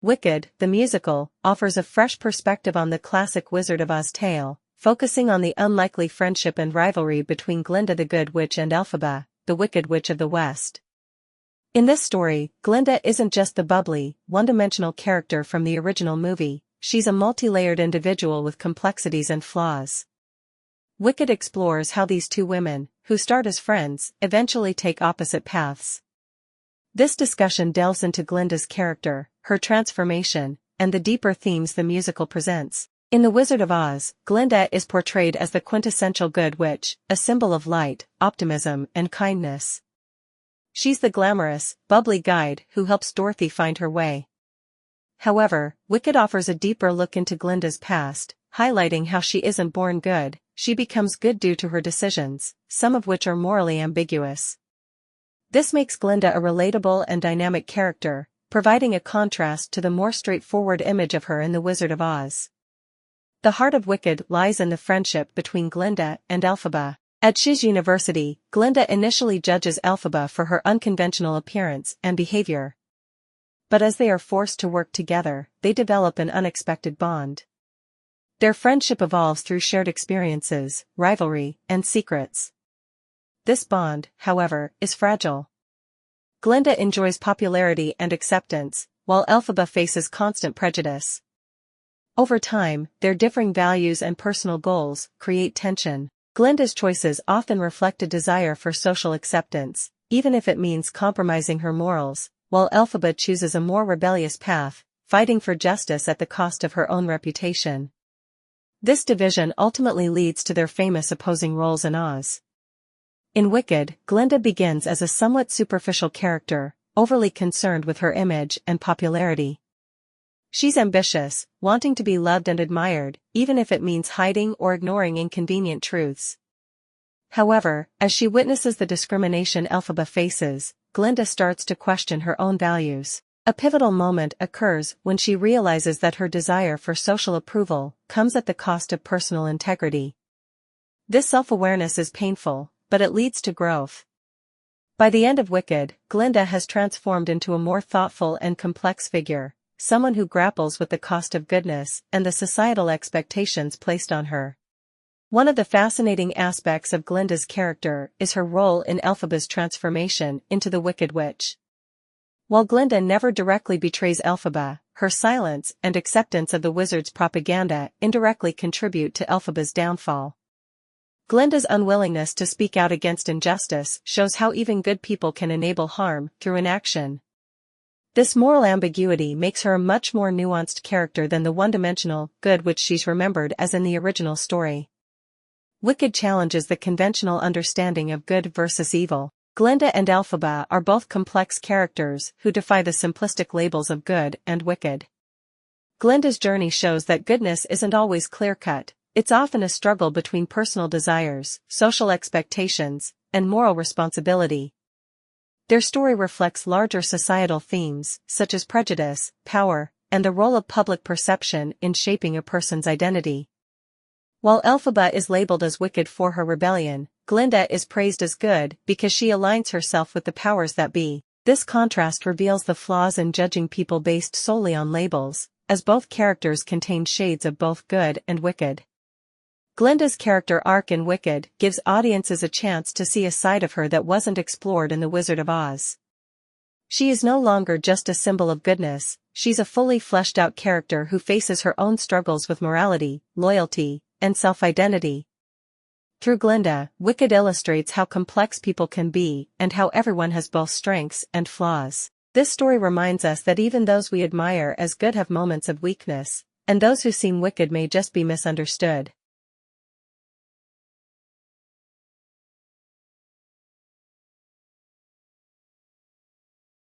Wicked, the musical, offers a fresh perspective on the classic Wizard of Oz tale, focusing on the unlikely friendship and rivalry between Glinda the Good Witch and Elphaba, the Wicked Witch of the West. In this story, Glinda isn't just the bubbly, one-dimensional character from the original movie, she's a multi-layered individual with complexities and flaws. Wicked explores how these two women, who start as friends, eventually take opposite paths. This discussion delves into Glinda's character, her transformation, and the deeper themes the musical presents. In The Wizard of Oz, Glinda is portrayed as the quintessential good witch, a symbol of light, optimism, and kindness. She's the glamorous, bubbly guide who helps Dorothy find her way. However, Wicked offers a deeper look into Glinda's past, highlighting how she isn't born good, she becomes good due to her decisions, some of which are morally ambiguous. This makes Glinda a relatable and dynamic character, providing a contrast to the more straightforward image of her in The Wizard of Oz. The heart of Wicked lies in the friendship between Glinda and Elphaba. At Shiz University, Glinda initially judges Elphaba for her unconventional appearance and behavior. But as they are forced to work together, they develop an unexpected bond. Their friendship evolves through shared experiences, rivalry, and secrets. This bond, however, is fragile. Glinda enjoys popularity and acceptance, while Elphaba faces constant prejudice. Over time, their differing values and personal goals create tension. Glinda's choices often reflect a desire for social acceptance, even if it means compromising her morals, while Elphaba chooses a more rebellious path, fighting for justice at the cost of her own reputation. This division ultimately leads to their famous opposing roles in Oz. In Wicked, Glinda begins as a somewhat superficial character, overly concerned with her image and popularity. She's ambitious, wanting to be loved and admired, even if it means hiding or ignoring inconvenient truths. However, as she witnesses the discrimination Elphaba faces, Glinda starts to question her own values. A pivotal moment occurs when she realizes that her desire for social approval comes at the cost of personal integrity. This self-awareness is painful, but it leads to growth. By the end of Wicked, Glinda has transformed into a more thoughtful and complex figure, someone who grapples with the cost of goodness and the societal expectations placed on her. One of the fascinating aspects of Glinda's character is her role in Elphaba's transformation into the Wicked Witch. While Glinda never directly betrays Elphaba, her silence and acceptance of the wizard's propaganda indirectly contribute to Elphaba's downfall. Glinda's unwillingness to speak out against injustice shows how even good people can enable harm through inaction. This moral ambiguity makes her a much more nuanced character than the one-dimensional good witch she's remembered as in the original story. Wicked challenges the conventional understanding of good versus evil. Glinda and Elphaba are both complex characters who defy the simplistic labels of good and wicked. Glinda's journey shows that goodness isn't always clear-cut, it's often a struggle between personal desires, social expectations, and moral responsibility. Their story reflects larger societal themes, such as prejudice, power, and the role of public perception in shaping a person's identity. While Elphaba is labeled as wicked for her rebellion, Glinda is praised as good because she aligns herself with the powers that be. This contrast reveals the flaws in judging people based solely on labels, as both characters contain shades of both good and wicked. Glinda's character arc in Wicked gives audiences a chance to see a side of her that wasn't explored in The Wizard of Oz. She is no longer just a symbol of goodness, she's a fully fleshed-out character who faces her own struggles with morality, loyalty, and self-identity. Through Glinda, Wicked illustrates how complex people can be and how everyone has both strengths and flaws. This story reminds us that even those we admire as good have moments of weakness, and those who seem wicked may just be misunderstood.